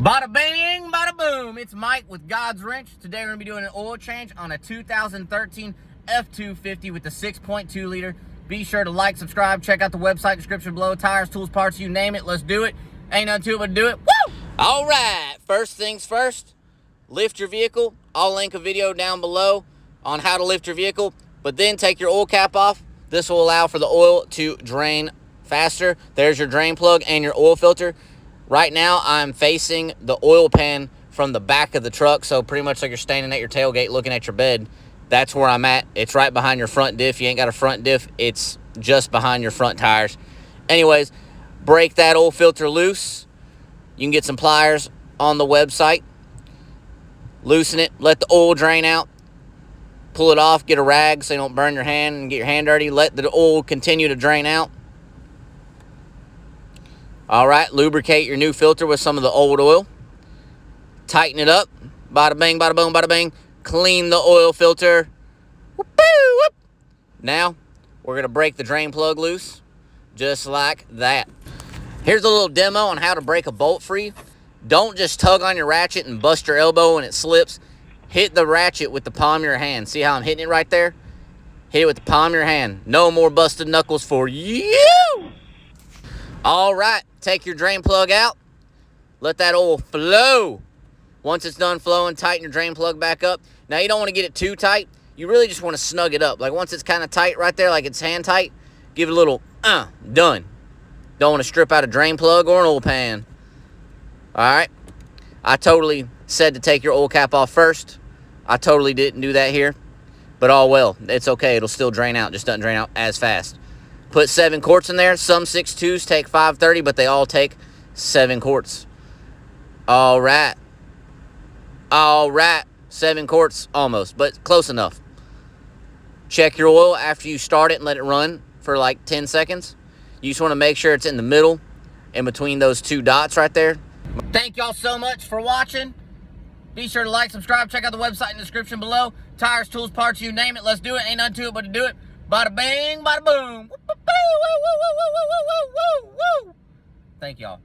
Bada bing, bada boom. It's Mike with God's Wrench. Today we're going to be doing an oil change on a 2013 F250 with the 6.2 liter. Be sure to like, subscribe, check out the website description below. Tires, tools, parts, you name it. Let's do it. Ain't nothing to it but to do it. Woo! All right. First things first, lift your vehicle. I'll link a video down below on how to lift your vehicle. But then take your oil cap off. This will allow for the oil to drain faster. There's your drain plug and your oil filter. Right now, I'm facing the oil pan from the back of the truck, so pretty much like you're standing at your tailgate looking at your bed. That's where I'm at. It's right behind your front diff. You ain't got a front diff. It's just behind your front tires. Anyways, break that oil filter loose. You can get some pliers on the website. Loosen it. Let the oil drain out. Pull it off. Get a rag so you don't burn your hand and get your hand dirty. Let the oil continue to drain out. All right, lubricate your new filter with some of the old oil. Tighten it up. Bada bing, bada boom, bada bing. Clean the oil filter. Whoop, whoop. Now, we're going to break the drain plug loose, just like that. Here's a little demo on how to break a bolt free. Don't just tug on your ratchet and bust your elbow when it slips. Hit the ratchet with the palm of your hand. See how I'm hitting it right there? Hit it with the palm of your hand. No more busted knuckles for you. All right, take your drain plug out. Let that oil flow. Once it's done flowing, tighten your drain plug back up. Now, you don't want to get it too tight. You really just want to snug it up. Like, once it's kind of tight right there, like it's hand tight, give it a little, done. Don't want to strip out a drain plug or an oil pan. All right. I totally said to take your oil cap off first. I totally didn't do that here. But all well, it's okay. It'll still drain out. Just doesn't drain out as fast. Put 7 quarts in there. Some 6.2s take 530, but they all take 7 quarts. All right. All right. 7 quarts almost, but close enough. Check your oil after you start it and let it run for like 10 seconds. You just want to make sure it's in the middle, in between those 2 dots right there. Thank y'all so much for watching. Be sure to like, subscribe, check out the website in the description below. Tires, tools, parts, you name it. Let's do it. Ain't nothing to it but to do it. Bada bing, bada boom. Thank y'all.